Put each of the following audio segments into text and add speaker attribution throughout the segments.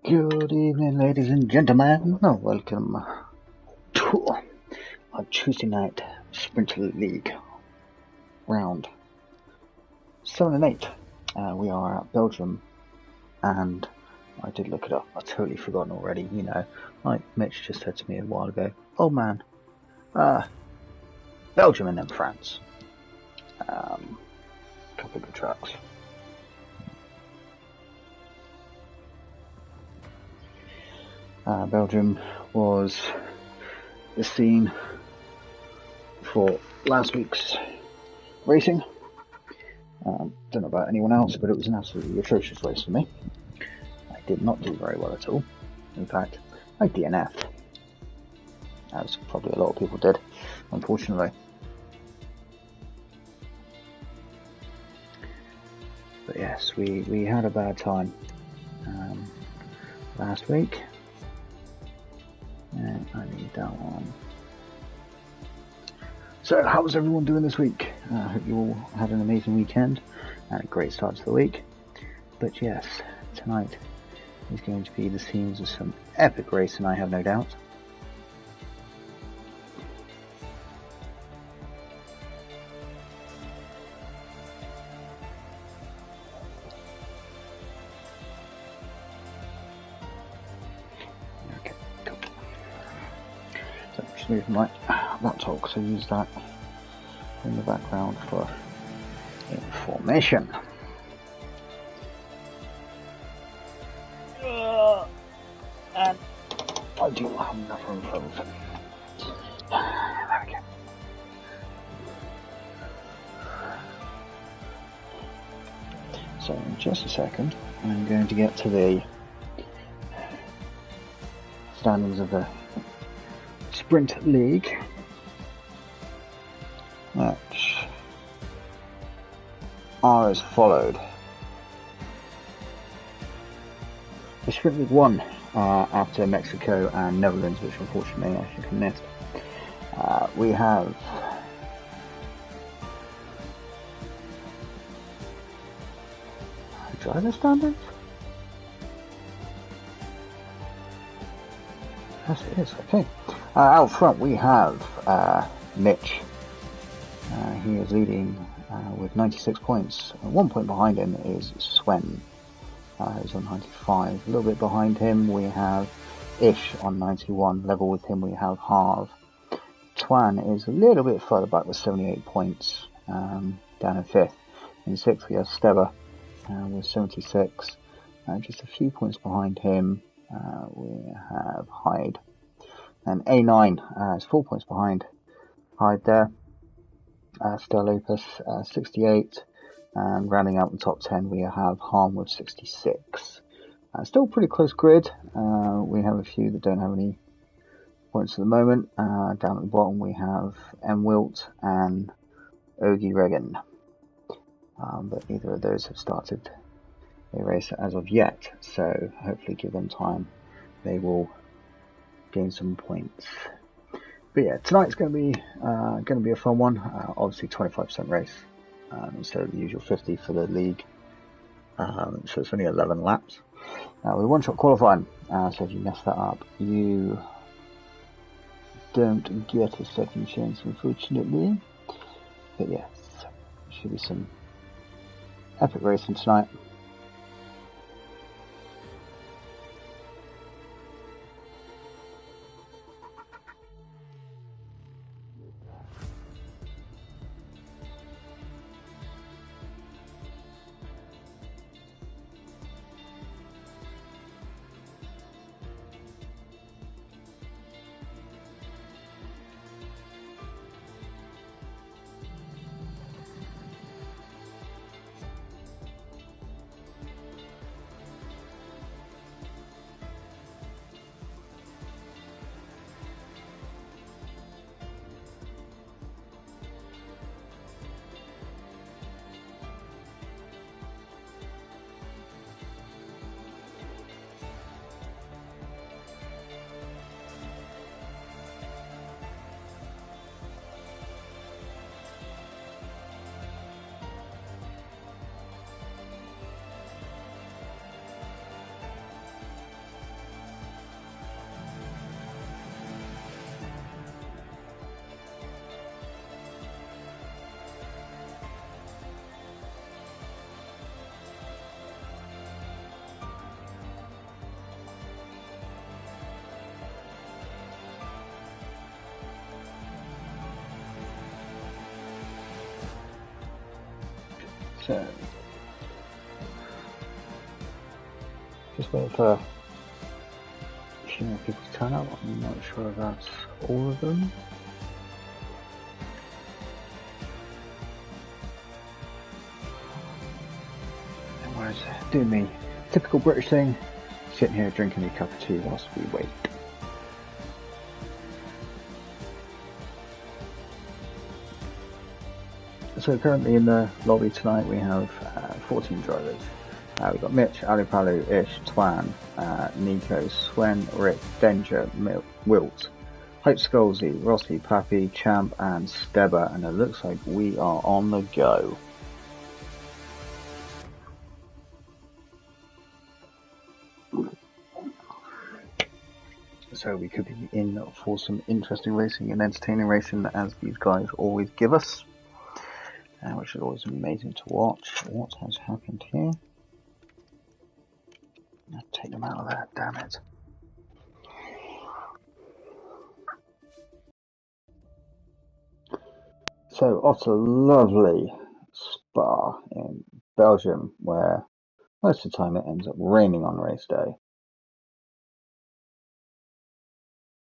Speaker 1: Good evening, ladies and gentlemen. Welcome to our Tuesday night Sprint League round 7 and 8. We are at Belgium, and I did look it up. I've totally forgotten already. You know, like Mitch just said to me a while ago. Oh man, Belgium and then France. Couple of good tracks. Belgium was the scene for last week's racing. Don't know about anyone else, but it was an absolutely atrocious race for me. I did not do very well at all. In fact, I DNF'd, as probably a lot of people did, unfortunately. But yes, we had a bad time last week. And I need that one. So, how was everyone doing this week? I hope you all had an amazing weekend and a great start to the week. But yes, tonight is going to be the scenes of some epic racing, I have no doubt. Okay, cool. So, just move my laptop because I use that in the background for information. And I do have enough room for everything. There we go. So in just a second, I'm going to get to the standings of the Sprint League, which are as followed. The Sprint League 1 after Mexico and Netherlands, which unfortunately I should have missed. We have driver standings? Yes, it is. Okay. Out front we have Mitch. He is leading with 96 points. 1 point behind him is Sven, who's on 95. A little bit behind him we have Ish on 91. Level with him we have Harv. Twan is a little bit further back with 78 points, down in 5th. In 6th we have Steba with 76. Just a few points behind him we have Hyde. And A9 is 4 points behind Hyde there. Sterlopus 68. And rounding out the top 10 we have Harm with 66. Still pretty close grid. We have a few that don't have any points at the moment. Down at the bottom we have M. Wilt and Ogie Regan. But neither of those have started a race as of yet, so hopefully give them time. They will gain some points. But yeah, tonight's going to be a fun one. Obviously 25% race instead of the usual 50 for the league. So it's only 11 laps. With one-shot qualifying, so if you mess that up, you don't get a second chance, unfortunately. But yes, should be some epic racing tonight. So, just wait for a few more people to turn up. I'm not sure if that's all of them. Otherwise, doing the typical British thing, sitting here drinking a cup of tea whilst we wait. So currently in the lobby tonight we have 14 drivers. We've got Mitch, Alupalu, Ish, Twan, Nico, Swen, Rick, Danger, Wilt, Hope Skolzy, Rossi, Pappy, Champ and Stebber, and it looks like we are on the go. So we could be in for some interesting racing and entertaining racing as these guys always give us. Which is always amazing to watch. What has happened here? I'll take them out of there, damn it. So, off to a lovely Spa in Belgium, where most of the time it ends up raining on race day.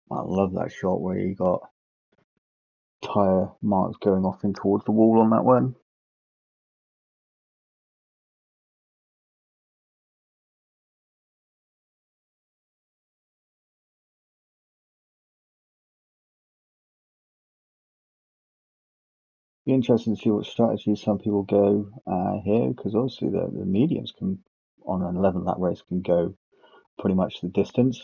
Speaker 1: I love that shot where you got tyre marks going off in towards the wall on that one. Be interesting to see what strategies some people go here, because obviously the mediums can, on an 11 lap race, can go pretty much the distance.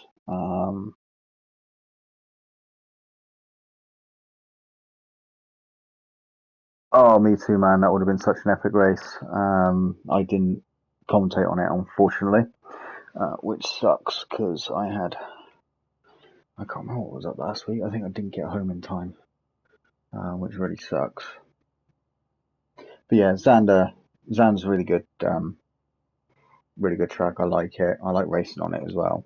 Speaker 1: Oh, me too, man. That would have been such an epic race. I didn't commentate on it, unfortunately, which sucks because I can't remember what was up last week. I think I didn't get home in time, which really sucks. But yeah, Zan's really good track. I like it. I like racing on it as well.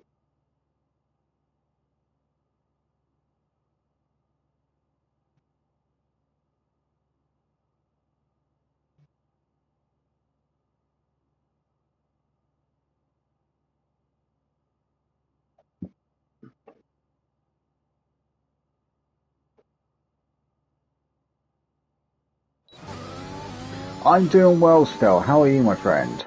Speaker 1: I'm doing well still. How are you, my friend?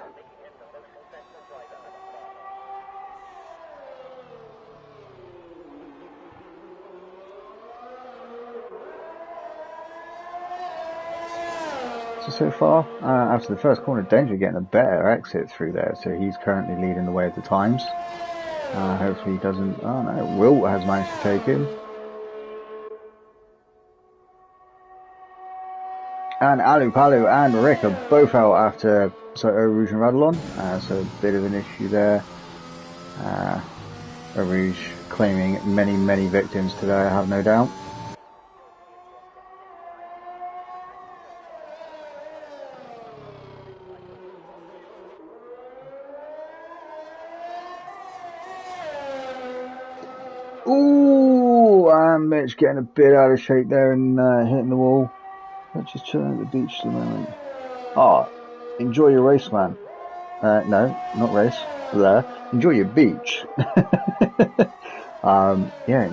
Speaker 1: So far, after the first corner, Danger getting a better exit through there, so he's currently leading the way of the times. Hopefully he doesn't. Oh no, Wilt has managed to take him. And Alupalu and Rick are both out after Rouge and Radalon, so a bit of an issue there. Rouge claiming many victims today, I have no doubt. Ooh, and Mitch getting a bit out of shape there and hitting the wall. Let's just chilling at the beach for the moment. Enjoy your race, man. No, not race. There. Enjoy your beach. Yeah,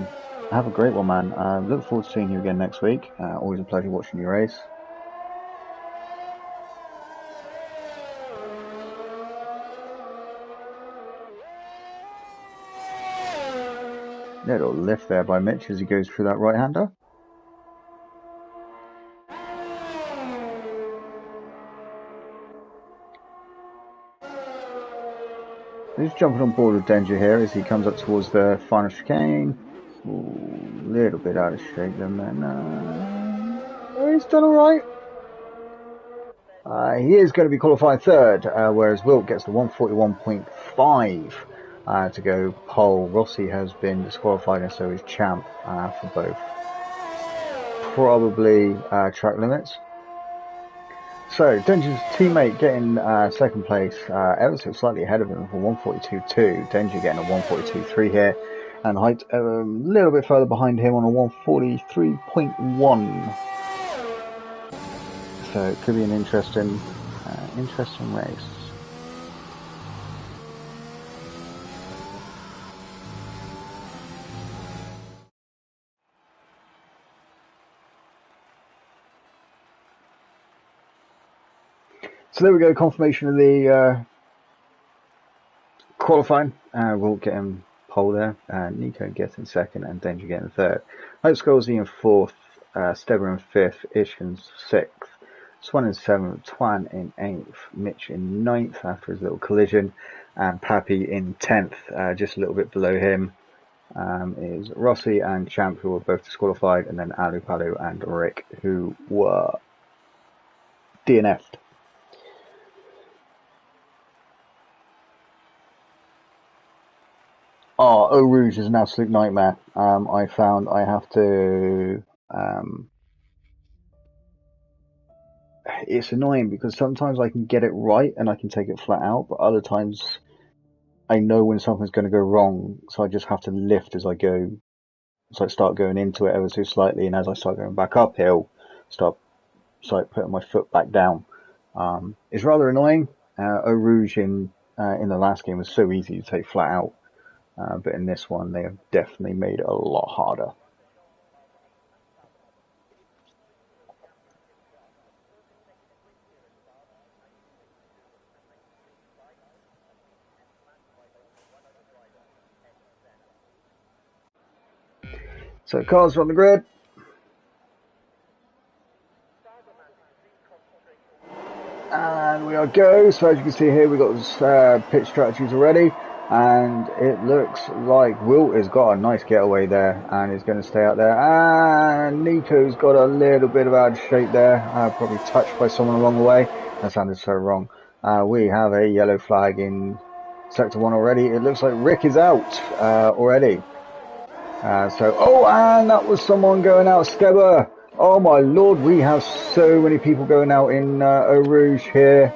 Speaker 1: have a great one, man. Look forward to seeing you again next week. Always a pleasure watching your race. Little lift there by Mitch as he goes through that right-hander. He's jumping on board with Danger here as he comes up towards the final chicane. Ooh, little bit out of shape then. He's done alright. He is going to be qualified third, whereas Wilt gets the 141.5 to go pole. Rossi has been disqualified and so is Champ for both. Probably track limits. So, Danger's teammate getting second place, ever so slightly ahead of him for 142.2. Danger getting a 142.3 here, and Height a little bit further behind him on a 143.1. So it could be an interesting interesting race. So there we go, confirmation of the qualifying. We'll get him pole there. Nico gets in second and Danger getting third. Hope Scholesy in fourth, Steber in fifth, Ishkan sixth, Swan in seventh, Twan in eighth, Mitch in ninth after his little collision, and Pappy in 10th. Just a little bit below him is Rossi and Champ, who were both disqualified, and then Alu Palu and Rick, who were DNF'd. Oh, Eau Rouge is an absolute nightmare. I found I have to... it's annoying because sometimes I can get it right and I can take it flat out, but other times I know when something's going to go wrong, so I just have to lift as I go. So I start going into it ever so slightly, and as I start going back uphill, start putting my foot back down. It's rather annoying. Eau Rouge in the last game was so easy to take flat out. But in this one, they have definitely made it a lot harder. So cars are on the grid. And we are go. So as you can see here, we've got pit strategies already. And it looks like Wilt has got a nice getaway there and is going to stay out there. And Nico's got a little bit of out of shape there, probably touched by someone along the way. That sounded so wrong. We have a yellow flag in Sector 1 already. It looks like Rick is out already. And that was someone going out, Steber. Oh my lord, we have so many people going out in Eau Rouge here.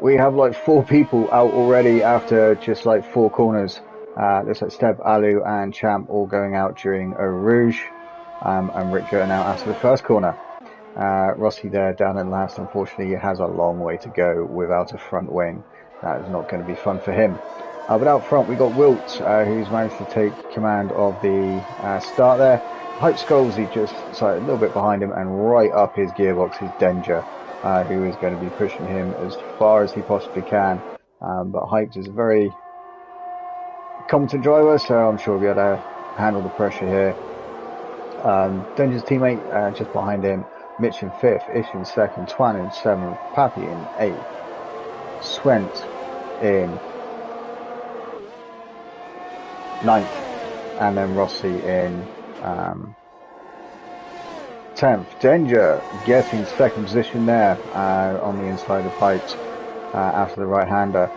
Speaker 1: We have like 4 people out already after just like 4 corners. Looks like Steb, Alu and Champ all going out during Eau Rouge. And Rick going out after the first corner. Rossi there down in last, unfortunately, has a long way to go without a front wing. That is not going to be fun for him. But out front we got Wilt, who's managed to take command of the start there. Hype Scholesy just a little bit behind him, and right up his gearbox is Danger, who is going to be pushing him as far as he possibly can. But Hype is a very competent driver, so I'm sure he'll be able to handle the pressure here. Danger's teammate just behind him, Mitch in 5th, Ish in 2nd, Twan in 7th, Pappy in 8th, Swent in 9th, and then Rossi in 10th. Danger getting 2nd position there on the inside of Height after the right-hander,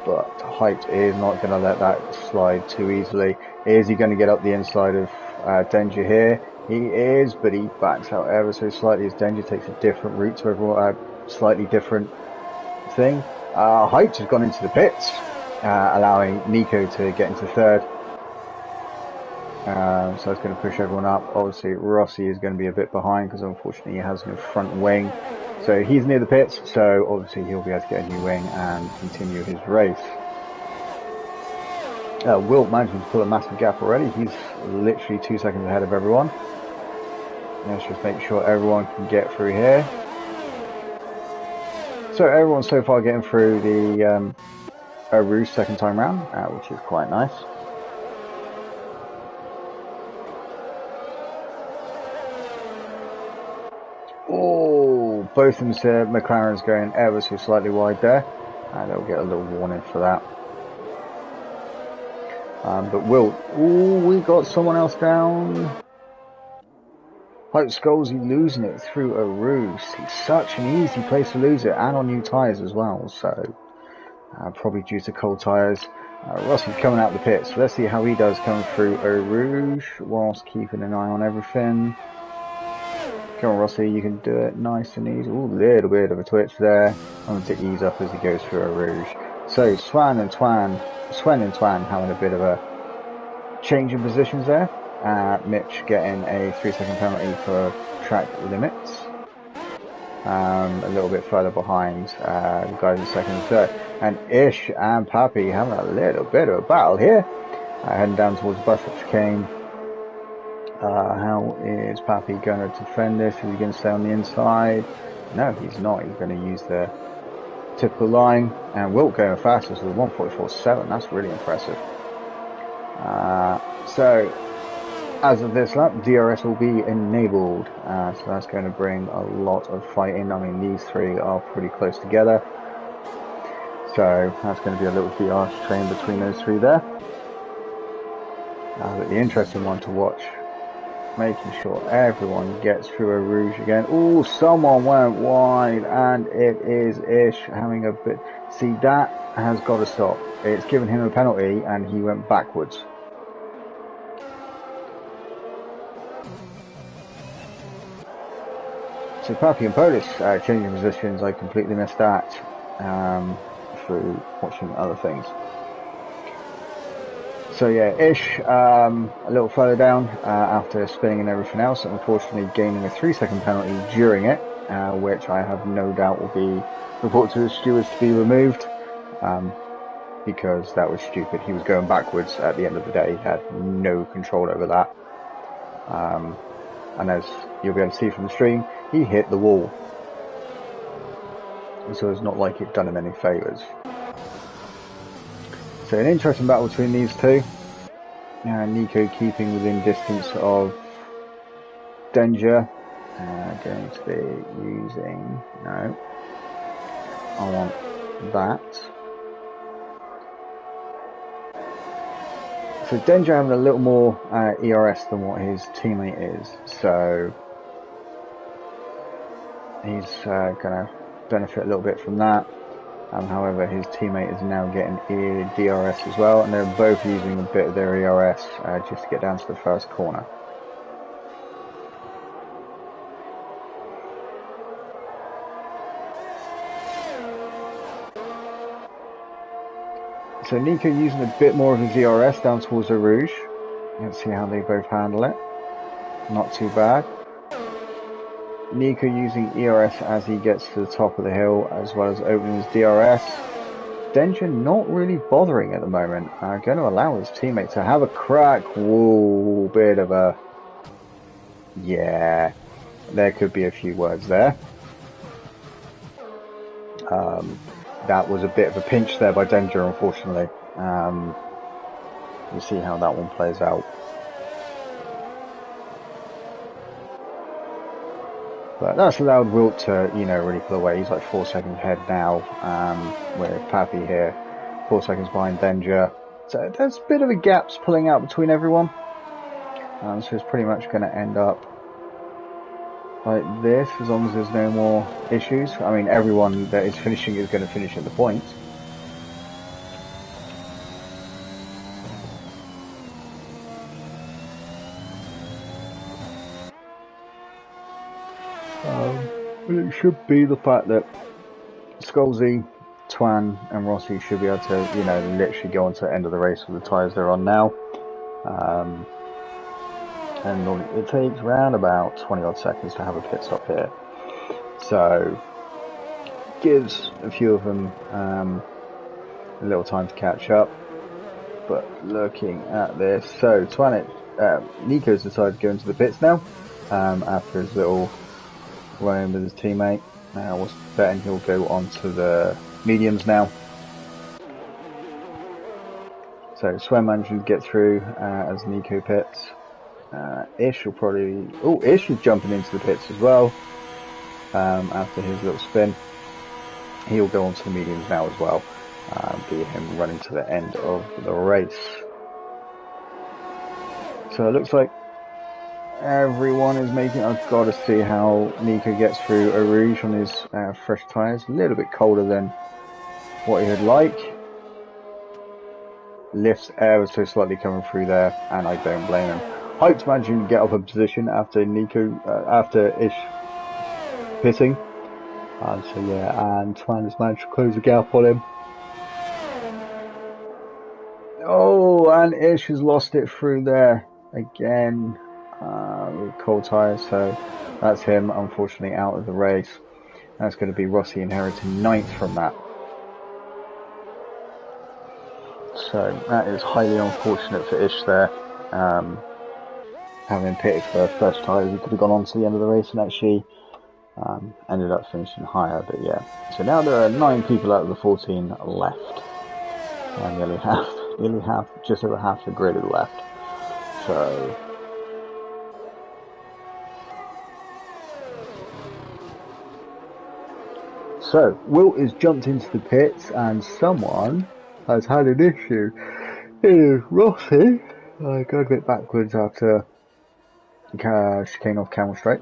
Speaker 1: but Height is not going to let that slide too easily. Is he going to get up the inside of Danger here? He is, but he backs out ever so slightly as Danger takes a different route to everyone, slightly different thing. Height has gone into the pits, allowing Nico to get into 3rd. So it's going to push everyone up. Obviously, Rossi is going to be a bit behind because unfortunately he has no front wing. So he's near the pits, so obviously he'll be able to get a new wing and continue his race. Wilt managing to pull a massive gap already. He's literally 2 seconds ahead of everyone. Let's just make sure everyone can get through here. So everyone's so far getting through the Eau Rouge second time round, which is quite nice. Oh, both of them said McLaren's going ever so slightly wide there. They'll get a little warning for that. But Wilt, we got someone else down. Hype Scholesy losing it through Eau Rouge. It's such an easy place to lose it, and on new tyres as well, so probably due to cold tyres. Rossi's coming out the pits, so let's see how he does coming through Eau Rouge whilst keeping an eye on everything. Come on, Rossi, you can do it nice and easy. Ooh, a little bit of a twitch there. I'm going to ease up as he goes through Eau Rouge. So Swen and Twan having a bit of a change in positions there. Mitch getting a 3-second penalty for track limits. a little bit further behind the guys in second and third. And Ish and Pappy having a little bit of a battle here, heading down towards the bus chicane. How is Pappy going to defend this? Is he going to stay on the inside? No, he's not. He's going to use the typical line, and Wilt going fastest with 1:44.7. That's really impressive. So as of this lap, DRS will be enabled, so that's going to bring a lot of fighting. I mean, these three are pretty close together, so that's going to be a little DRS train between those three there. But the interesting one to watch, making sure everyone gets through a rouge again. Oh, someone went wide, and it is Ish having a bit. See, that has got to stop. It's given him a penalty, and he went backwards. So Pappy and Polis changing positions, I completely missed that through watching other things. So yeah, Ish a little further down after spinning and everything else, unfortunately gaining a 3-second penalty during it, which I have no doubt will be reported to the stewards to be removed, because that was stupid. He was going backwards at the end of the day. He had no control over that. And as you'll be able to see from the stream, he hit the wall. So it's not like it done him any favours. So an interesting battle between these two. Nico keeping within distance of Danger. Going to be using... No. I want that. So Danger having a little more ERS than what his teammate is, so he's going to benefit a little bit from that. However, his teammate is now getting DRS as well, and they're both using a bit of their ERS just to get down to the first corner. So Nico using a bit more of his ERS down towards the Rouge. Let's see how they both handle it. Not too bad. Nico using ERS as he gets to the top of the hill, as well as opening his DRS. Danger not really bothering at the moment. Going to allow his teammate to have a crack. Whoa, bit of a... Yeah, there could be a few words there. That was a bit of a pinch there by Danger, unfortunately. We'll see how that one plays out. But that's allowed Wilt to, you know, really pull away. He's like 4 seconds ahead now, with Pappy here, 4 seconds behind Danger. So there's a bit of a gaps pulling out between everyone. So it's pretty much going to end up like this, as long as there's no more issues. I mean, everyone that is finishing is going to finish at the points. It should be the fact that Scalzi, Twan and Rossi should be able to, you know, literally go on to the end of the race with the tyres they're on now. And it takes around about 20 odd seconds to have a pit stop here. So, gives a few of them a little time to catch up. But looking at this, so Nico's decided to go into the pits now, after his little run with his teammate. I was betting he'll go on to the mediums now. So Swen managing to get through as Nico pits. Ish will probably... Oh, Ish is jumping into the pits as well after his little spin. He'll go on to the mediums now as well, be him running to the end of the race. So it looks like everyone is making... I've got to see how Nico gets through a Rouge on his fresh tyres. A little bit colder than what he would like. Lifts ever so slightly coming through there, and I don't blame him. Hype's managing to get up in position after after Ish pitting. So yeah, and Twan has managed to close the gap on him. Oh, and Ish has lost it through there again with cold tyres, so that's him unfortunately out of the race. That's going to be Rossi inheriting 9th from that. So that is highly unfortunate for Ish there. Having pitted for first tyres, he could have gone on to the end of the race and actually ended up finishing higher. But yeah, so now there are 9 people out of the 14 left, and nearly half, just over half the grid is left. So Wilt has jumped into the pits, and someone has had an issue. It is Rossi. I go a bit backwards after chicane off Camel Straight.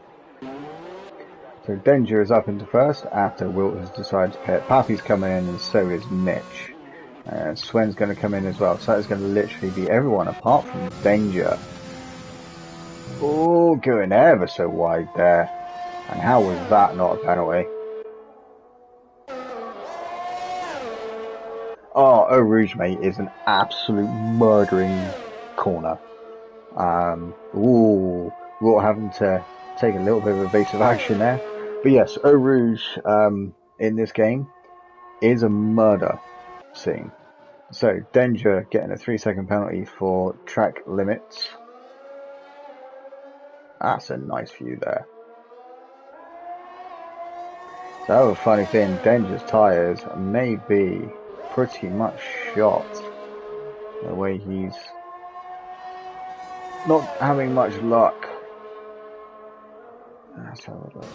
Speaker 1: So Danger is up into first after Wilt has decided to pit. Pappy's coming in, and so is Mitch. Swen's going to come in as well. So that's going to literally be everyone apart from Danger. Oh, going ever so wide there. And how was that not a penalty? Oh, Eau Rouge, mate, is an absolute murdering corner. Wilt having to take a little bit of evasive action there. But yes, Eau Rouge in this game is a murder scene. So Danger getting a 3-second penalty for track limits. That's a nice view there. So that was a funny thing, Danger's tyres may be pretty much shot. The way he's not having much luck. Let's have a look.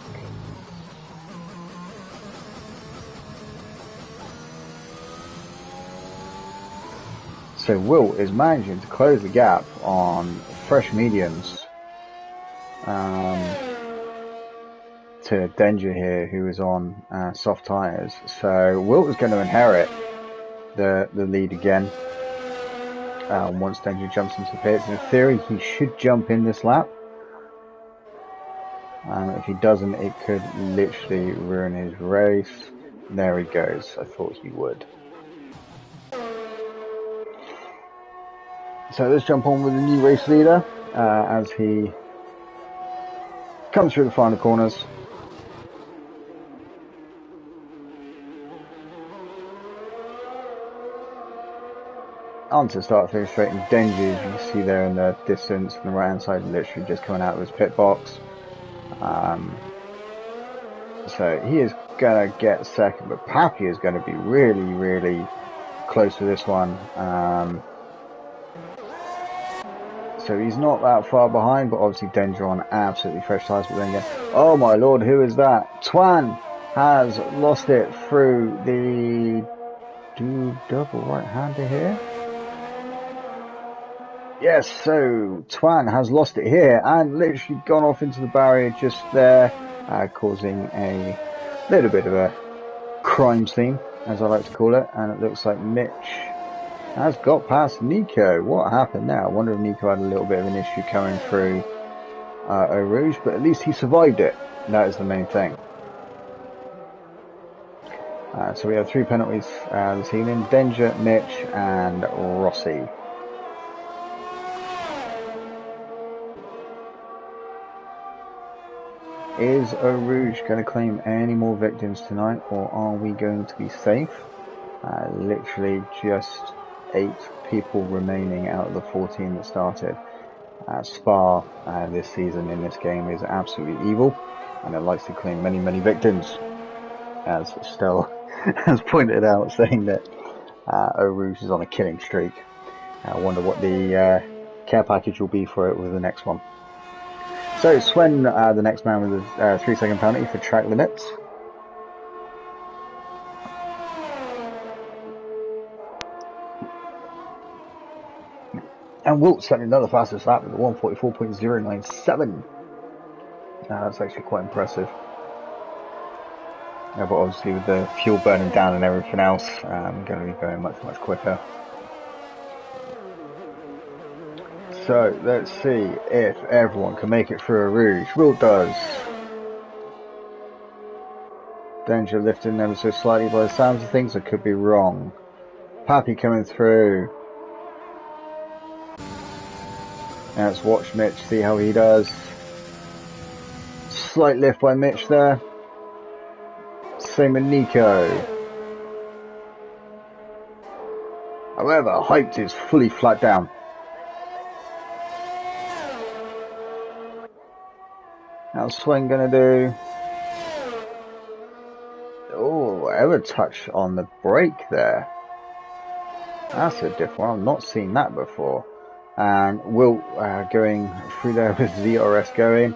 Speaker 1: So Wilt is managing to close the gap on fresh mediums to Danger here, who is on soft tyres. So Wilt is going to inherit the lead again once Danger jumps into the pits. In theory, he should jump in this lap. If he doesn't, it could literally ruin his race. There he goes. I thought he would. So let's jump on with the new race leader as he comes through the final corners. On to start finish straight, and Danger, as you can see there in the distance on the right hand side, literally just coming out of his pit box. So he is going to get second, but Pappy is going to be really, really close to this one. So he's not that far behind, but obviously Danger on absolutely fresh tyres. But then again, oh my lord, who is that? Twan has lost it through the double right-hander here. Yes, so Twan has lost it here and literally gone off into the barrier just there, causing a little bit of a crime scene, as I like to call it. And it looks like Mitch has got past Nico. What happened there? I wonder if Nico had a little bit of an issue coming through Eau Rouge, but at least he survived it. That is the main thing. So we have 3 penalties this evening: Danger, Mitch, and Rossi. Is Eau Rouge going to claim any more victims tonight, or are we going to be safe? Literally just 8 people remaining out of the 14 that started. Spa this season in this game is absolutely evil, and it likes to claim many, many victims, as Stella has pointed out, saying that Eau Rouge is on a killing streak. I wonder what the care package will be for it with the next one. So Swen, the next man with a 3-second penalty for track limits. And Wilt setting another fastest lap with a 1:44.097. That's actually quite impressive. But obviously with the fuel burning down and everything else, I'm going to be going much, much quicker. So let's see if everyone can make it through Eau Rouge. Wilt does. Danger lifting them so slightly by the sounds of things. I could be wrong. Pappy coming through. Now let's watch Mitch, see how he does. Slight lift by Mitch there. Same with Nico. However, Hyped is fully flat down. How's Swen gonna do? Oh, ever touch on the brake there. That's a different one. I've not seen that before. And Wilt going through there with ZRS going.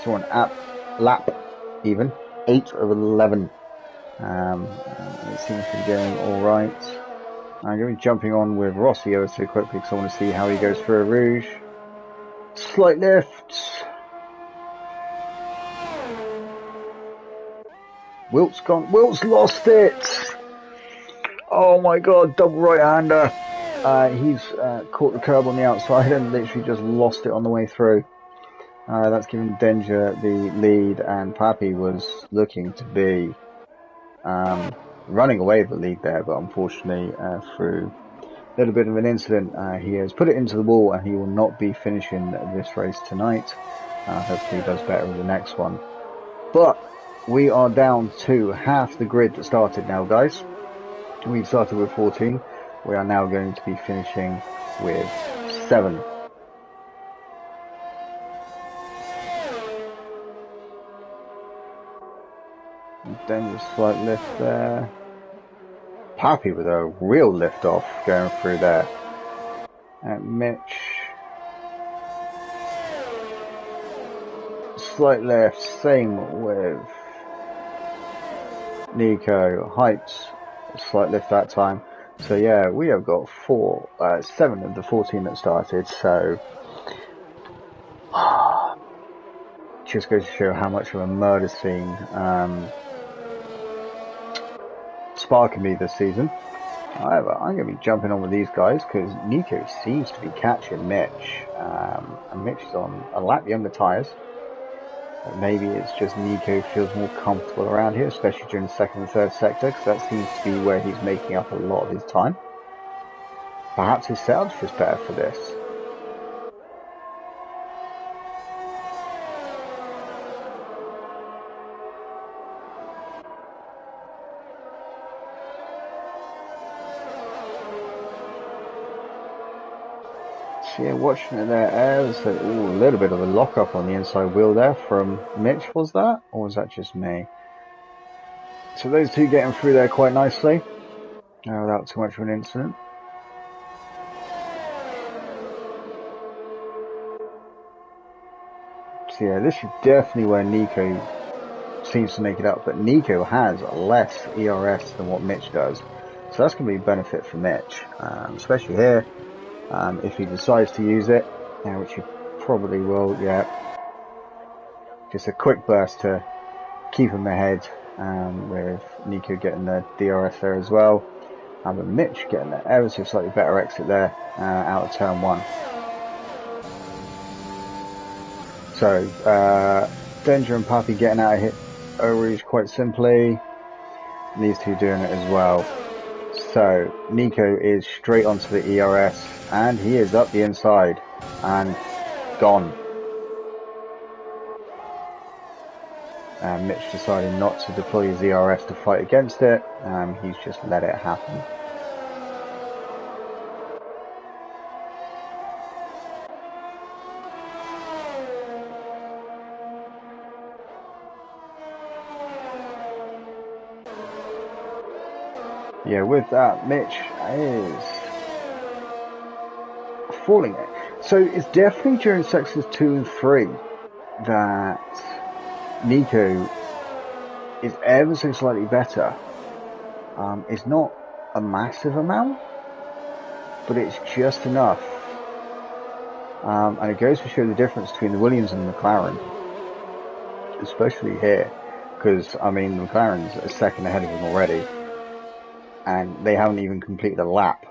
Speaker 1: So on lap even. 8 of 11. It seems to be going alright. I'm going to be jumping on with Rossi ever so quickly because I want to see how he goes through a Rouge. Slight lift. Wilt's gone. Wilt's lost it. Oh my god, double right-hander. He's caught the curb on the outside and literally just lost it on the way through. That's given Danger the lead, and Pappy was looking to be running away with the lead there, but unfortunately through a little bit of an incident, he has put it into the wall and he will not be finishing this race tonight. Hopefully he does better in the next one. But we are down to half the grid that started now, guys. We started with 14. We are now going to be finishing with 7. Then a slight lift there. Pappy with a real lift off going through there. And Mitch. Slight lift. Same with Nico. Heights. Slight lift that time. So yeah, we have got 7 of the 14 that started. So just goes to show how much of a murder scene Spa can be this season. However, I'm going to be jumping on with these guys because Nico seems to be catching Mitch. And Mitch is on a lap younger tyres. Maybe it's just Nico feels more comfortable around here, especially during the second and third sector, because that seems to be where he's making up a lot of his time. Perhaps his setup's just better for this. So yeah, watching it there, there's a little bit of a lock-up on the inside wheel there from Mitch, was that? Or was that just me? So those two getting through there quite nicely, without too much of an incident. So yeah, this is definitely where Nico seems to make it up, but Nico has less ERS than what Mitch does. So that's going to be a benefit for Mitch, especially here. If he decides to use it, which he probably will, yeah. Just a quick burst to keep him ahead, with Nico getting the DRS there as well. But Mitch getting the ever so slightly better exit there, out of turn 1. So, Danger and Puppy getting out of hit Rouge quite simply. And these two doing it as well. So, Nico is straight onto the ERS, and he is up the inside, and gone. And Mitch decided not to deploy his ERS to fight against it, he's just let it happen. Yeah, with that, Mitch is falling it. So it's definitely during sections 2 and 3 that Nico is ever so slightly better. It's not a massive amount, but it's just enough. And it goes to show the difference between the Williams and the McLaren, especially here, because I mean the McLaren's a second ahead of him already. And they haven't even completed a lap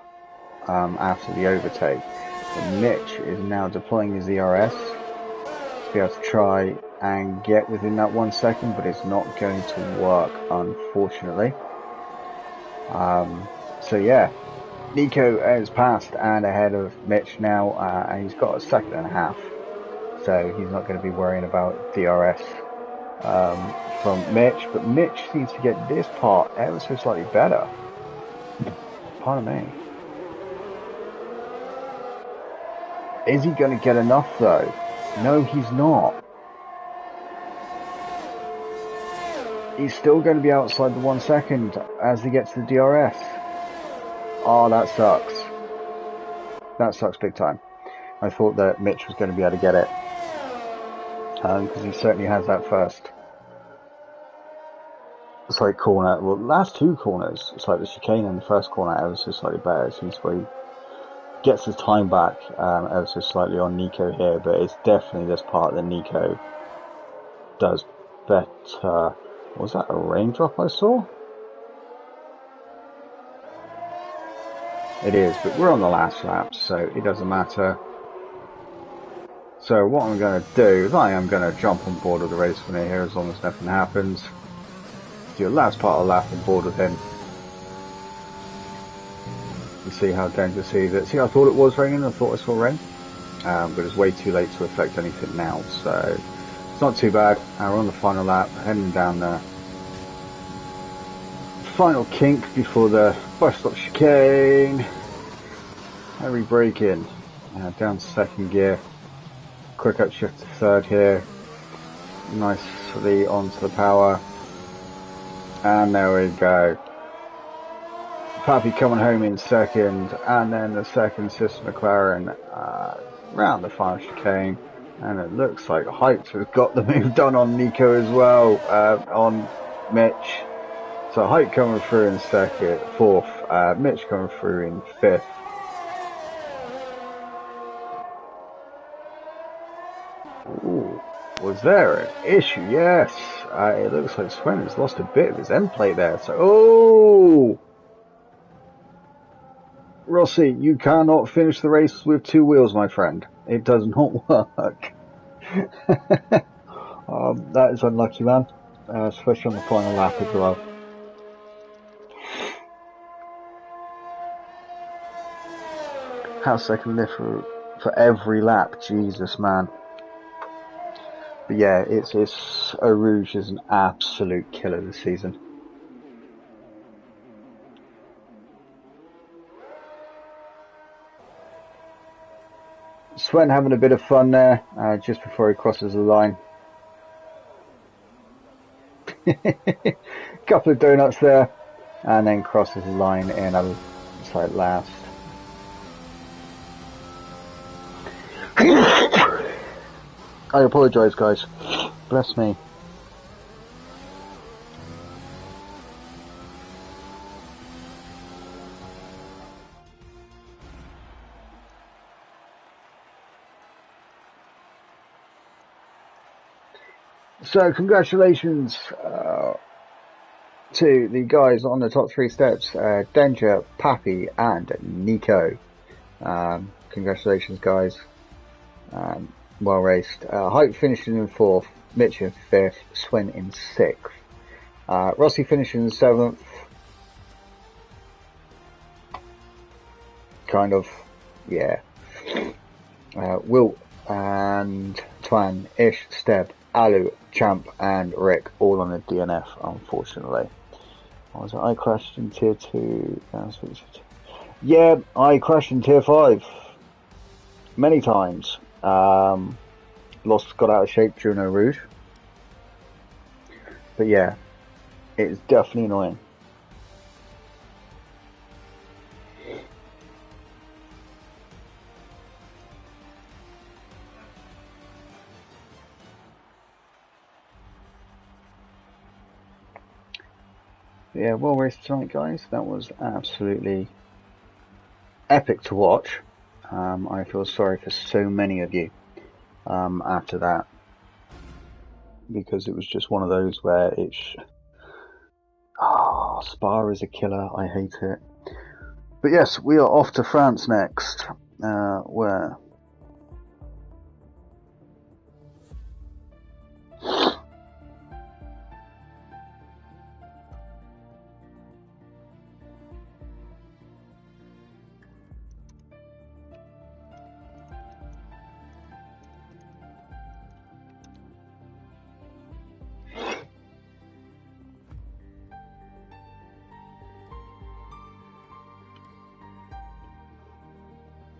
Speaker 1: after the overtake. But Mitch is now deploying his ERS to be able to try and get within that 1 second, but it's not going to work, unfortunately. So yeah, Nico has passed and ahead of Mitch now, and he's got a second and a half. So he's not going to be worrying about DRS from Mitch, but Mitch seems to get this part ever so slightly better. Pardon me. Is he going to get enough though? No, he's not. He's still going to be outside the 1 second as he gets to the DRS. Oh, that sucks. That sucks big time. I thought that Mitch was going to be able to get it. Because he certainly has that first corner. Well, last two corners, it's like the chicane and the first corner ever so slightly better. It seems where he gets his time back ever so slightly on Nico here, but it's definitely this part that Nico does better. Was that a raindrop I saw? It is, but we're on the last lap, so it doesn't matter. So what I'm going to do is I am going to jump on board with the race for me here as long as nothing happens. Do your last part of the lap on board with him. And see how dangerous he is. See, I thought it was raining, I thought I saw rain. But it's way too late to affect anything now, so it's not too bad. We're on the final lap, heading down the final kink before the bus stop chicane. Heavy braking. Down to second gear. Quick upshift to third here. Nicely onto the power. And there we go. Pappy coming home in second, and then the second Sister McLaren round the final chicane. And it looks like Hypes has got the move done on Nico as well, on Mitch. So Hype coming through in fourth, Mitch coming through in fifth. Ooh, was there an issue? Yes. It looks like Sven has lost a bit of his end plate there. So, oh! Rossi, you cannot finish the race with two wheels, my friend. It does not work. That is unlucky, man. Especially on the final lap as well. How's second lift for every lap? Jesus, man. But yeah, it's Eau Rouge is an absolute killer this season. Sven having a bit of fun there, just before he crosses the line. Couple of donuts there, and then crosses the line in a side last. I apologise, guys. Bless me. So, congratulations to the guys on the top three steps, Danger, Pappy, and Nico. Congratulations, guys. Well raced. Hype finishing in fourth, Mitch in fifth, Swen in sixth. Rossi finishing in seventh. Kind of, yeah. Will and Twan, Ish, Steb, Alu, Champ, and Rick all on the DNF, unfortunately. I crashed in tier 2. Yeah, I crashed in tier 5 many times. Got out of shape during Eau Rouge. But yeah, it's definitely annoying. Yeah, well raced tonight, guys. That was absolutely epic to watch. I feel sorry for so many of you after that, because it was just one of those where Spa is a killer. I hate it. But yes, we are off to France next, where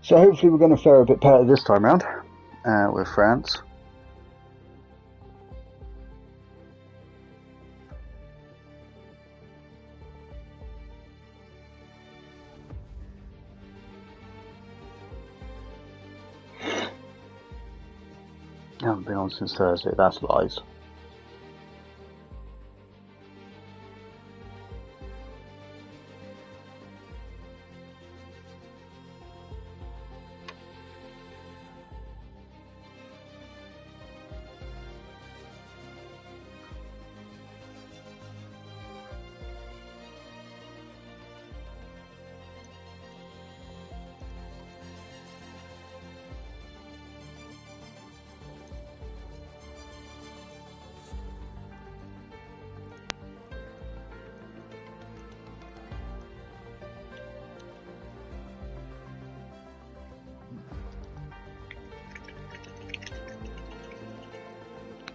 Speaker 1: So hopefully we're going to fare a bit better this time round with France. I haven't been on since Thursday, that's lies.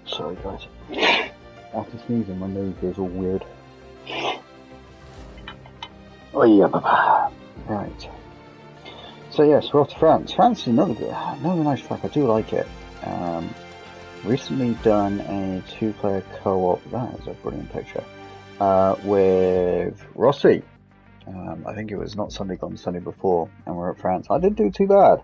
Speaker 1: Sorry guys. After sneezing, my nose goes all weird. Oh yeah, bye-bye. Right. So yes, we're off to France. France is another nice track. I do like it. Recently done a 2-player co-op. That is a brilliant picture. With Rossi. I think it was not Sunday gone Sunday before, and we're at France. I didn't do too bad.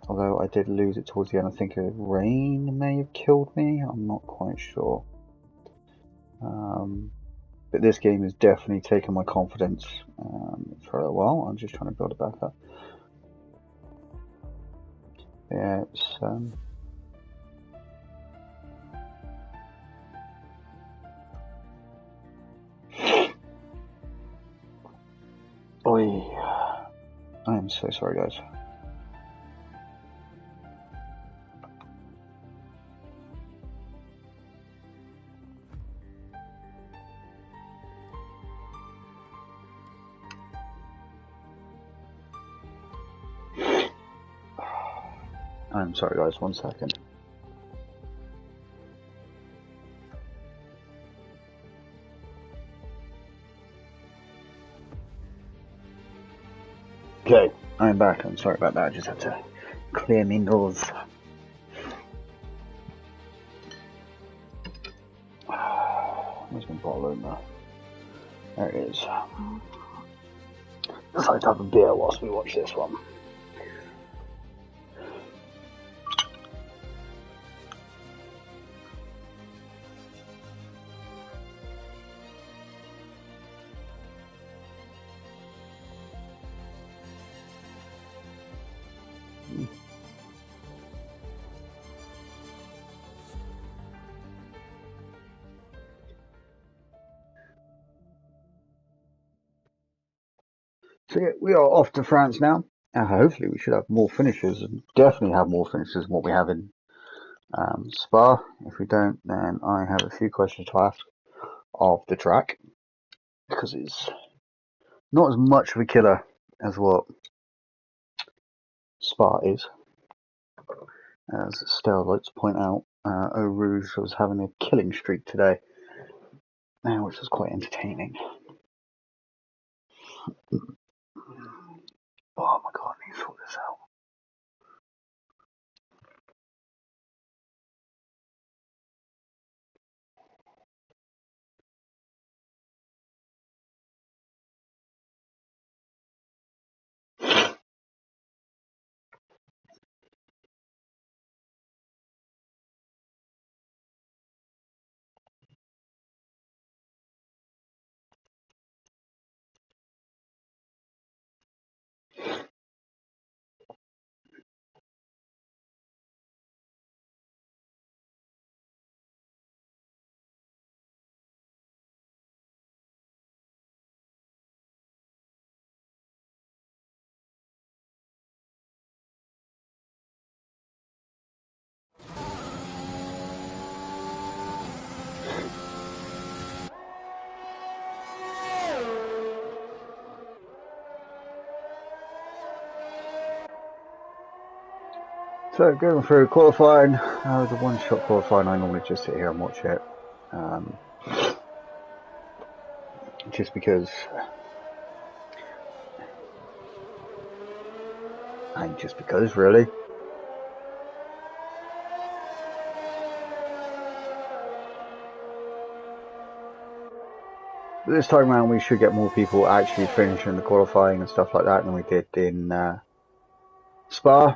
Speaker 1: Although I did lose it towards the end. I think rain may have killed me. I'm not quite sure. But this game has definitely taken my confidence for a while. I'm just trying to build it back up. Yeah, it's Oi. I am so sorry, guys. I'm sorry, guys. 1 second. Okay, I'm back. I'm sorry about that. I just had to clear my nose. Where's my bottle opener? There it is. Just like to have a beer whilst we watch this one. So yeah, we are off to France now. Hopefully we should have more finishes, and definitely have more finishes than what we have in Spa. If we don't, then I have a few questions to ask of the track, because it's not as much of a killer as what Spa is. As Stella likes to point out, Eau Rouge was having a killing streak today, which was quite entertaining. Oh my god, I need to sort this out. So going through qualifying, the one-shot qualifying, I normally just sit here and watch it, just because And just because, really. This time around, we should get more people actually finishing the qualifying and stuff like that than we did in Spa.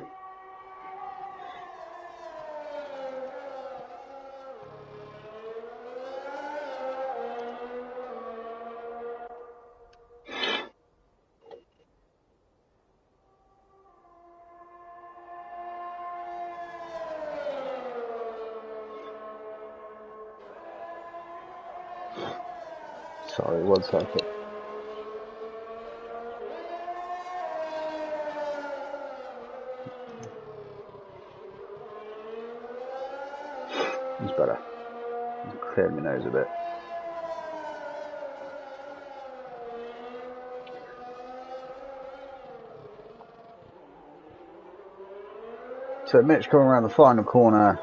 Speaker 1: Sorry, 1 second. It's better. Clear my nose a bit. So Mitch coming around the final corner,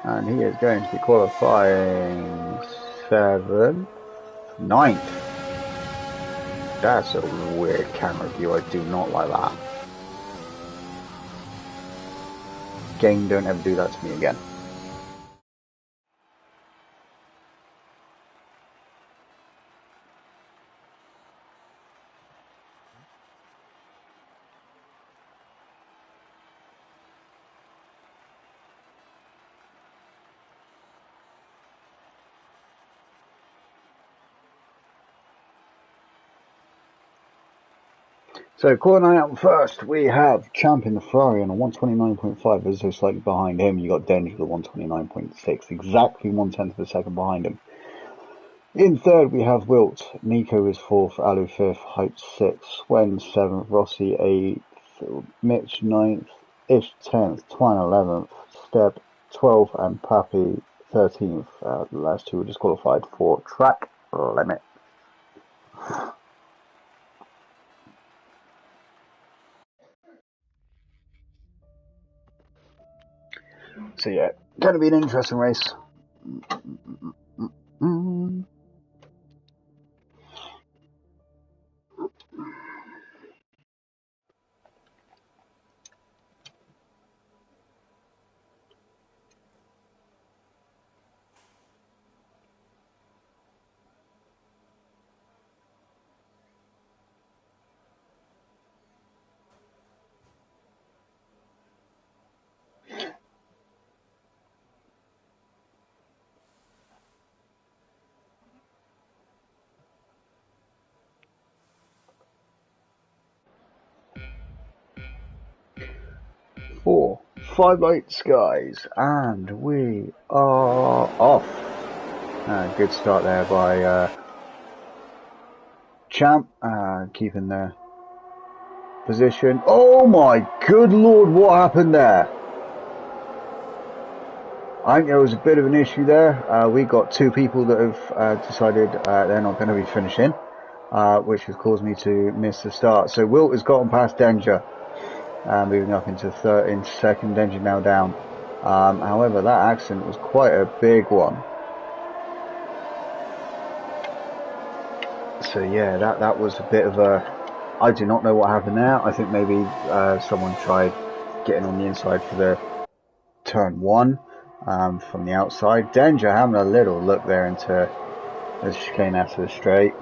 Speaker 1: and he is going to be qualifying 7th, 9th. That's a weird camera view. I do not like that. Game, don't ever do that to me again. So, corner out first, we have Champ in the Ferrari on a 129.5, as so slightly behind him. You got Denge with a 129.6, exactly 1/10 of a second behind him. In third, we have Wilt. Nico is fourth, Alu fifth, Hype sixth, Swen seventh, Rossi eighth, Mitch ninth, Ish 10th, Twan 11th, Step 12th, and Pappy 13th. The last two were disqualified for track limit. So yeah, going to be an interesting race. Four, 5 light skies, and we are off. Good start there by Champ, keeping the position. Oh my good lord, what happened there? I think there was a bit of an issue there. We got 2 people that have decided they're not going to be finishing, which has caused me to miss the start. So Wilt has gotten past Danger, moving up into second. Danger now down. However, that accident was quite a big one. So yeah, that was a bit of a... I do not know what happened there. I think maybe someone tried getting on the inside for the turn 1 from the outside. Danger having a little look there into the chicane after the straight.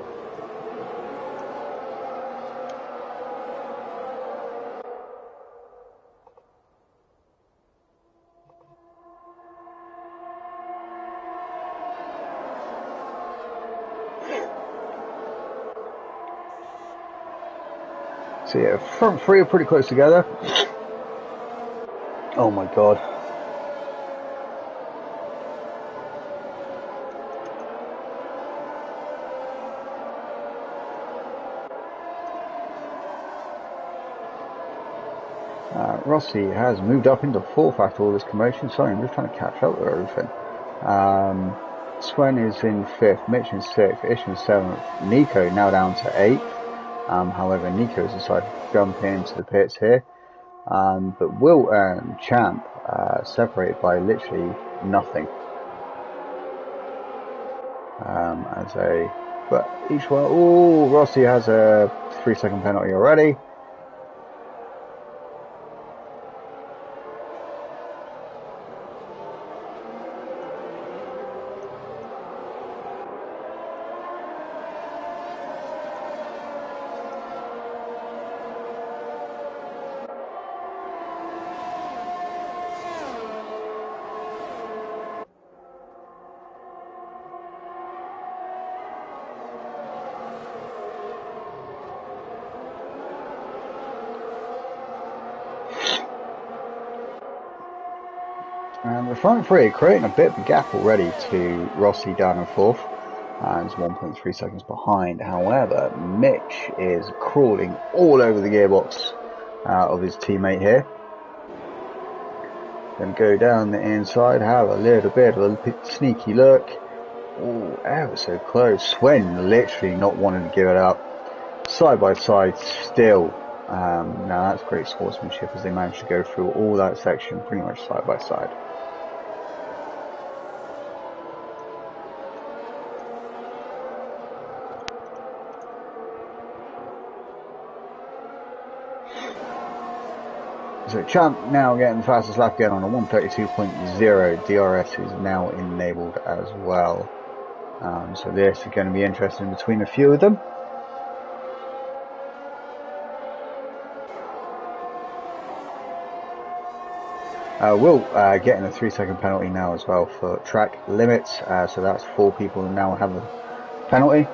Speaker 1: So yeah, front 3 are pretty close together. Oh my god. Rossi has moved up into 4th after all this commotion. Sorry, I'm just trying to catch up with everything. Swen is in 5th, Mitch in 6th, Ish in 7th, Nico now down to 8th. However, Nico has decided to jump into the pits here. But Will and Champ separated by literally nothing. But each one... Oh, Rossi has a 3-second penalty already. And the front three creating a bit of a gap already to Rossi down in fourth. And 1.3 seconds behind. However, Mitch is crawling all over the gearbox of his teammate here. Then go down the inside, have a little bit of a sneaky look. Oh, ever so close. Swen literally not wanting to give it up. Side by side still. Now that's great sportsmanship as they managed to go through all that section pretty much side by side. So Champ now getting the fastest lap again on a 132.0. DRS is now enabled as well. So this is going to be interesting between a few of them. Will getting a 3-second penalty now as well for track limits. So that's 4 people who now have a penalty.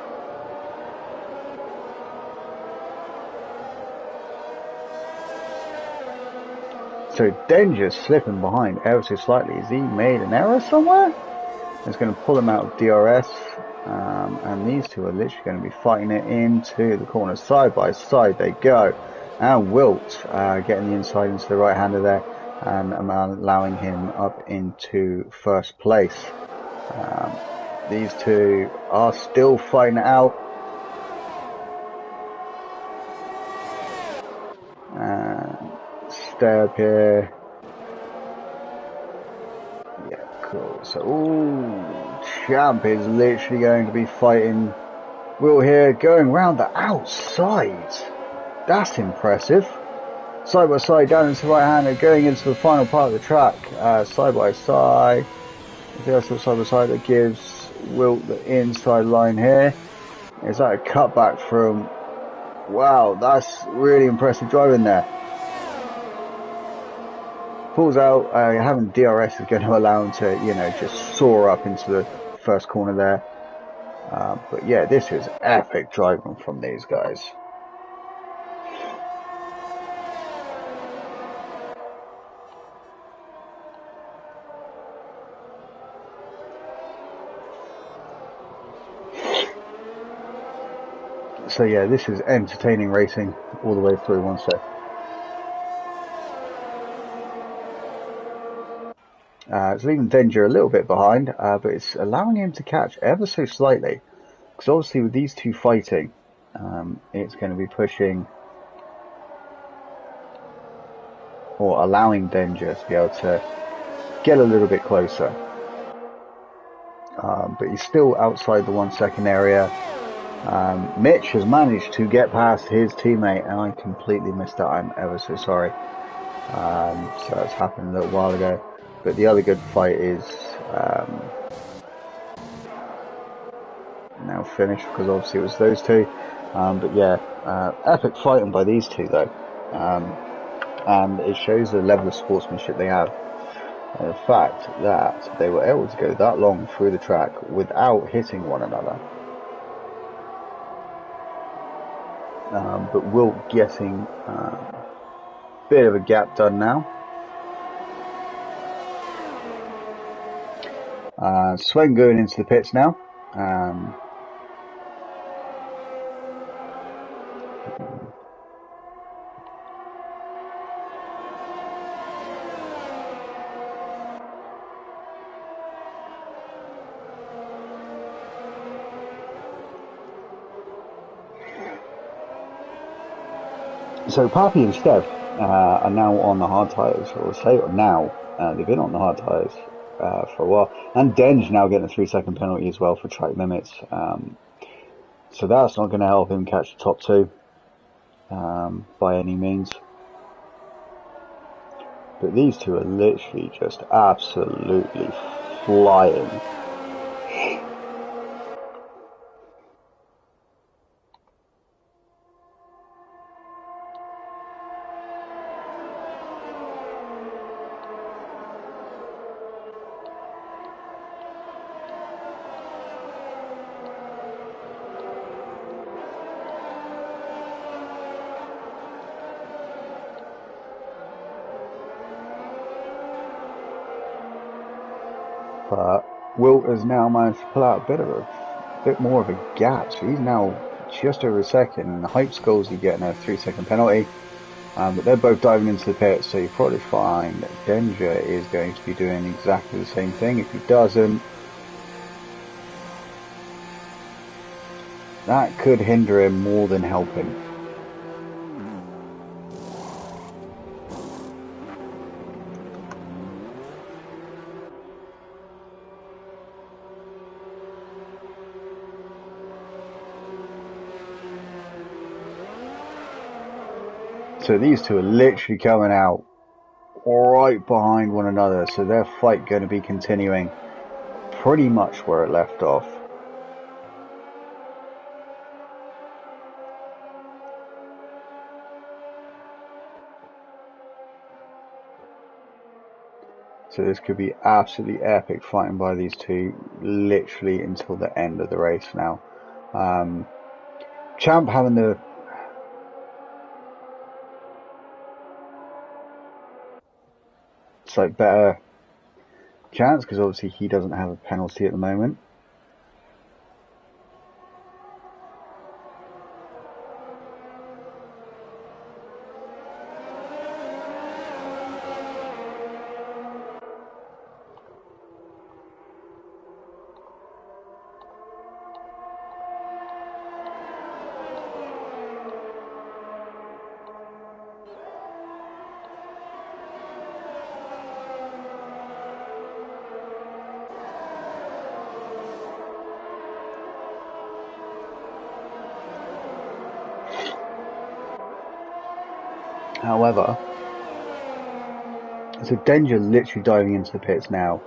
Speaker 1: So Danger's slipping behind ever so slightly. Has he made an error somewhere? It's going to pull him out of DRS. And these two are literally going to be fighting it into the corner. Side by side they go. And Wilt getting the inside into the right hander there. And allowing him up into first place. These two are still fighting it out. Stay up here. Yeah, cool. So, ooh, Champ is literally going to be fighting Will here, going round the outside. That's impressive. Side by side down into the right hander, going into the final part of the track. Side by side. There's the side by side that gives Wilt the inside line here. Is that a cutback from? Wow, that's really impressive driving there. Pulls out, having DRS is going to allow him to, just soar up into the first corner there. But yeah, this is epic driving from these guys. So yeah, this is entertaining racing all the way through one sec. It's leaving Danger a little bit behind, but it's allowing him to catch ever so slightly. Because obviously with these two fighting, it's going to be pushing or allowing Danger to be able to get a little bit closer. But he's still outside the 1 second area. Mitch has managed to get past his teammate, and I completely missed that. I'm ever so sorry. So that's happened a little while ago. But the other good fight is now finished, because obviously it was those two. But yeah, epic fighting by these two though. And it shows the level of sportsmanship they have. And the fact that they were able to go that long through the track without hitting one another. But Will getting a bit of a gap done now. Swen going into the pits now. So Papi and Steph are now on the hard tyres, or say now. They've been on the hard tyres for a while. And Den's now getting a 3-second penalty as well for track limits. So that's not going to help him catch the top two by any means. But these two are literally just absolutely flying. but Wilt has now managed to pull out a bit more of a gap, so he's now just over a second, and the Hype Skullsy getting a 3-second penalty. But they're both diving into the pit, so you probably find that Danger is going to be doing exactly the same thing. If he doesn't, that could hinder him more than help him. So these two are literally coming out right behind one another, so their fight going to be continuing pretty much where it left off. So this could be absolutely epic fighting by these two, literally until the end of the race now. Champ having the better chance, because obviously he doesn't have a penalty at the moment. However, so Danger literally diving into the pits now.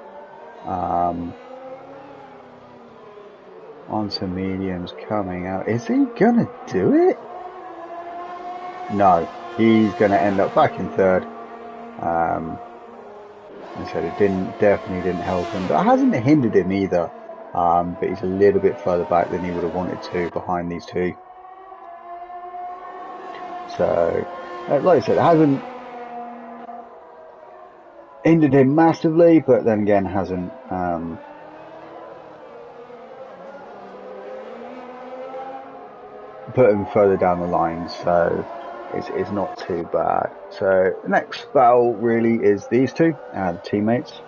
Speaker 1: Onto mediums coming out. Is he gonna do it? No, he's gonna end up back in third. I said it definitely didn't help him, but it hasn't hindered him either. But he's a little bit further back than he would have wanted to behind these two. So, like I said, it hasn't hindered him massively, but then again hasn't put him further down the line, so it's not too bad. So the next battle really is these two, teammates.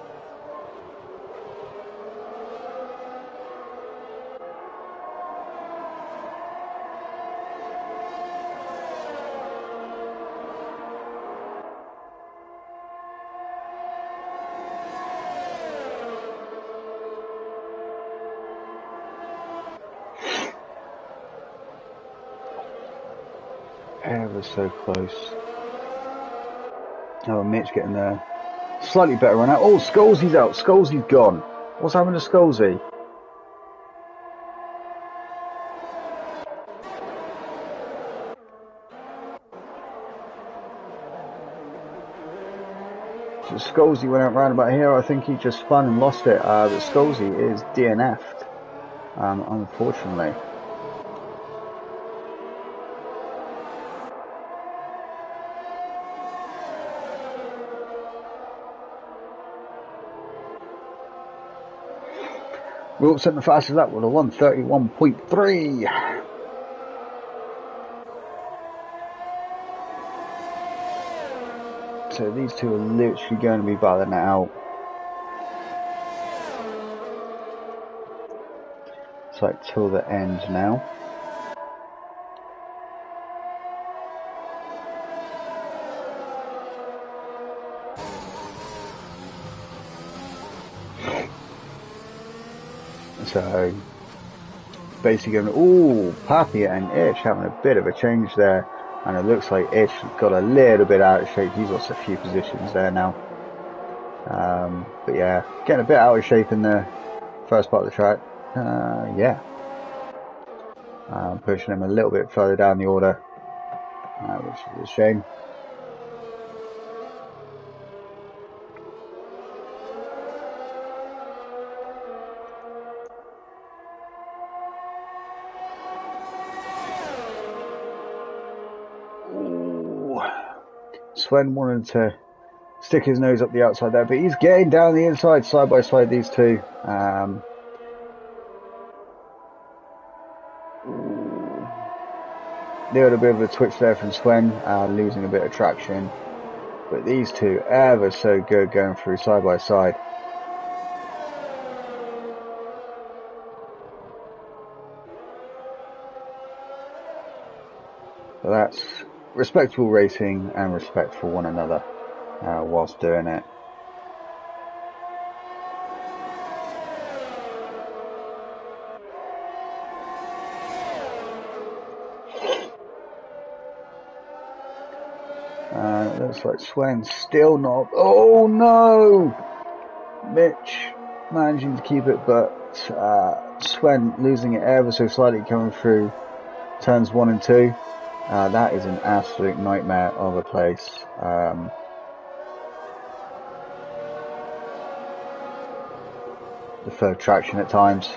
Speaker 1: Ever so close. Oh, Mitch getting there. Slightly better run out. Oh, Skullsy's out. Skullsy's gone. What's happened to Skullsy? So Skullsy went out round about here. I think he just spun and lost it. But Skullsy is DNF'd, unfortunately. Wilson the fastest lap with a 1:31.3. So these two are literally going to be battling it out. It's like till the end now. So basically going, ooh, Pappy and Itch having a bit of a change there, and it looks like Itch got a little bit out of shape. He's lost a few positions there now, but yeah, getting a bit out of shape in the first part of the track. Yeah, pushing him a little bit further down the order, which is a shame. Sven wanted to stick his nose up the outside there, but he's getting down the inside, side by side, these two. There was a bit of a twitch there from Sven, losing a bit of traction. But these two, ever so good going through side by side. So that's respectful racing and respect for one another whilst doing it. It looks like Sven's still not. Oh no! Mitch managing to keep it, but Sven losing it ever so slightly coming through turns 1 and 2. That is an absolute nightmare of a place. Deferred traction at times.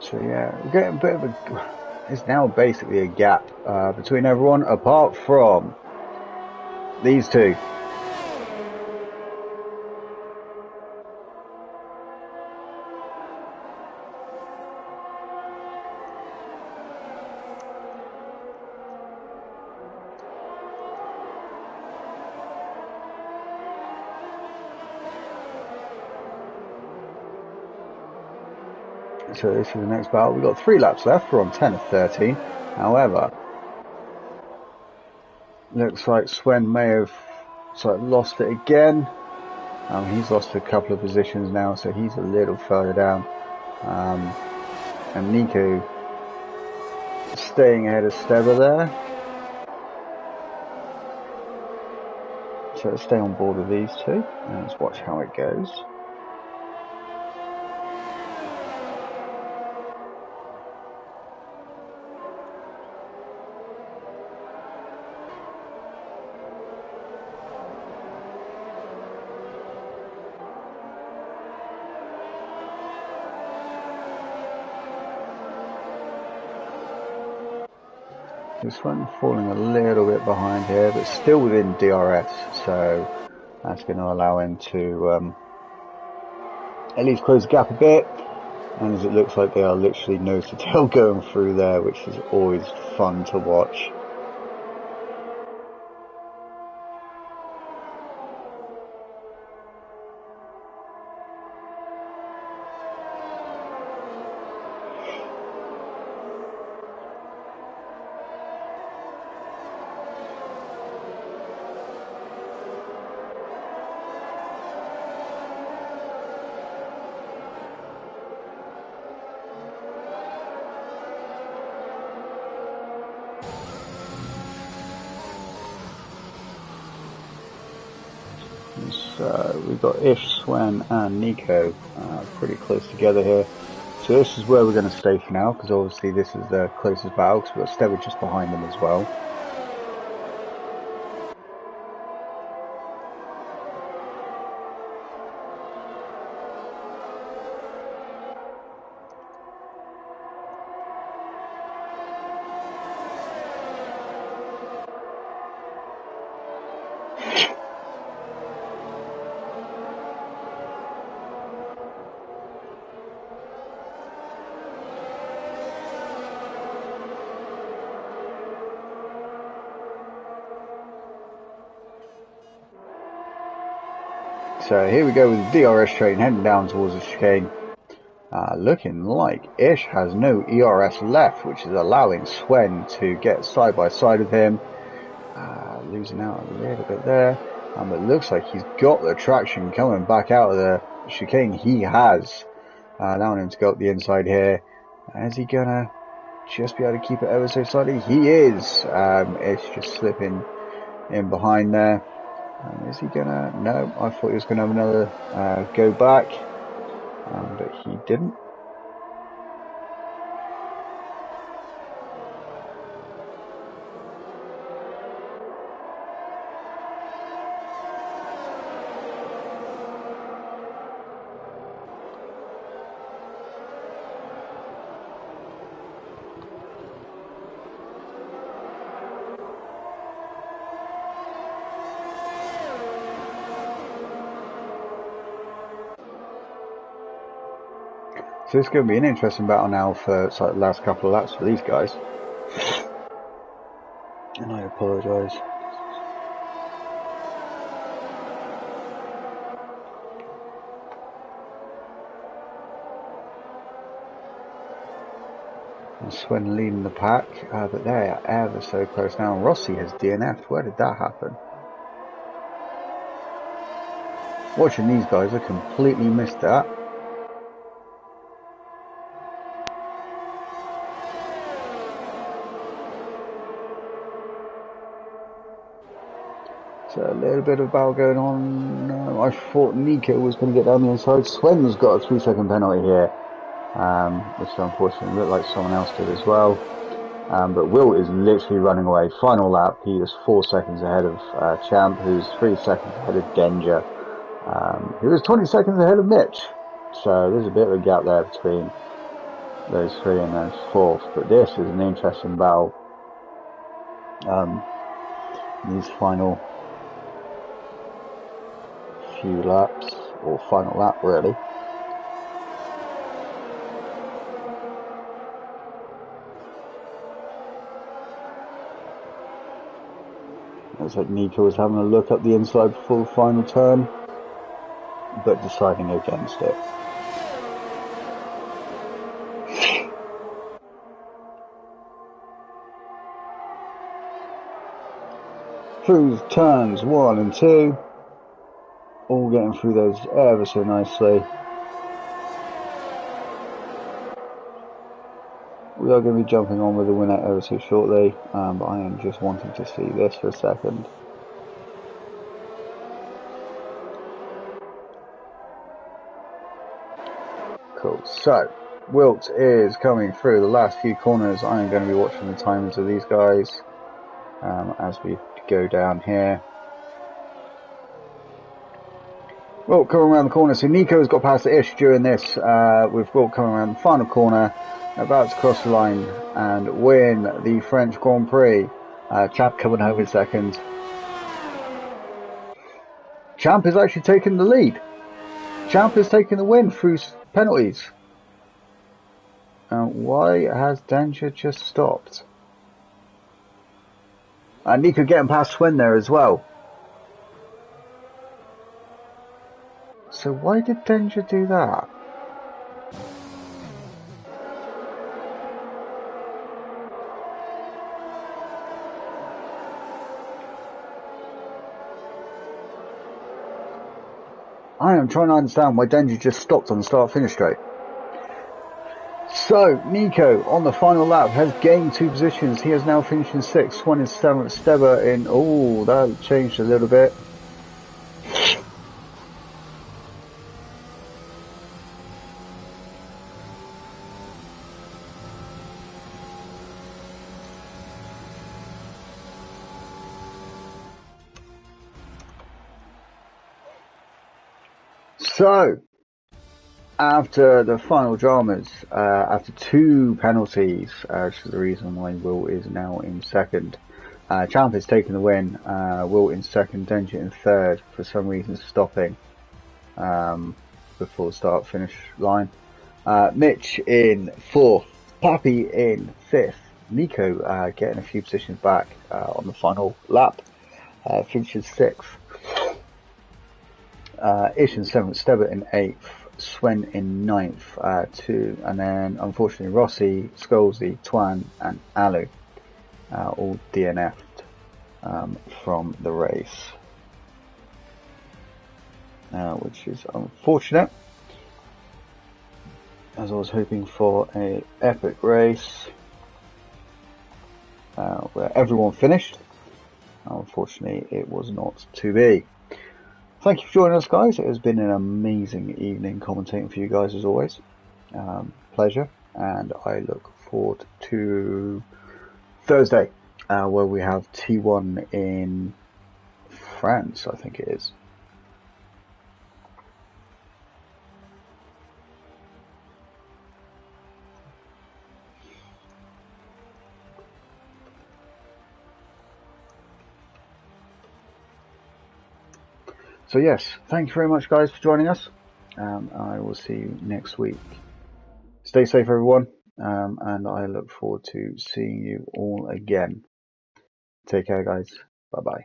Speaker 1: So yeah, we're getting a bit of a. It's now basically a gap between everyone, apart from these two. So this is the next battle. We've got 3 laps left. We're on 10 of 13. However, looks like Sven may have lost it again. He's lost a couple of positions now, so he's a little further down. And Nico staying ahead of Steba there. So let's stay on board with these two and let's watch how it goes. This one falling a little bit behind here, but still within DRS, so that's going to allow him to at least close the gap a bit. And as it looks like they are literally nose to tail going through there, which is always fun to watch. So we've got Ish, Sven and Nico pretty close together here. So this is where we're going to stay for now, because obviously this is the closest battle, because we've got Steba just behind them as well. So here we go with the DRS train heading down towards the chicane. Looking like Ish has no ERS left, which is allowing Sven to get side by side with him. Losing out a little bit there. It looks like he's got the traction coming back out of the chicane. He has. Allowing him to go up the inside here. Is he gonna just be able to keep it ever so slightly? He is. Ish just slipping in behind there. Is he gonna? No, I thought he was gonna have another go back, but he didn't. So it's going to be an interesting battle now for like the last couple of laps for these guys. And I apologise. And Swen leading the pack, but they are ever so close now. Rossi has DNF'd. Where did that happen? Watching these guys, I completely missed that. So a little bit of battle going on. I thought Nico was going to get down the inside. Swen's got a 3-second penalty here, which unfortunately looked like someone else did as well. But Will is literally running away. Final lap, he is 4 seconds ahead of Champ, who's 3 seconds ahead of Danger, who is 20 seconds ahead of Mitch. So there's a bit of a gap there between those three and those fourth. But this is an interesting battle. These final few laps, or final lap really. Looks like Nico was having a look up the inside before the final turn, but deciding against it. Through turns 1 and 2, all getting through those ever so nicely. We are going to be jumping on with the winner ever so shortly, but I am just wanting to see this for a second. Cool, so Wilt is coming through the last few corners. I am going to be watching the timings of these guys as we go down here. Wilt coming around the corner, so Nico's got past the Ish during this, with Wilt coming around the final corner, about to cross the line and win the French Grand Prix. Champ coming home in second. Champ is actually taking the lead. Champ is taking the win through penalties. Why has Danger just stopped? And Nico getting past Swen there as well. So why did Danger do that? I am trying to understand why Danger just stopped on the start-finish straight. So, Nico, on the final lap, has gained 2 positions. He has now finished in 6th. Swan is 7th. Stebber in... Oh, that changed a little bit. So, after the final dramas, after 2 penalties, which is the reason why Will is now in second, Champ is taking the win, Will in second, Danger in third, for some reason stopping before the start-finish line. Mitch in fourth, Pappy in fifth, Nico getting a few positions back on the final lap, finishes sixth. Ish in 7th, Stebber in 8th, Swen in 9th, 2, and then unfortunately Rossi, Scholesy, Twan and Alu all DNF'd from the race, which is unfortunate, as I was hoping for a epic race where everyone finished. Unfortunately, it was not to be. Thank you for joining us, guys. It has been an amazing evening commentating for you guys as always. Pleasure, and I look forward to Thursday, where we have T1 in France, I think it is. So yes, thank you very much, guys, for joining us. I will see you next week. Stay safe, everyone, and I look forward to seeing you all again. Take care, guys. Bye-bye.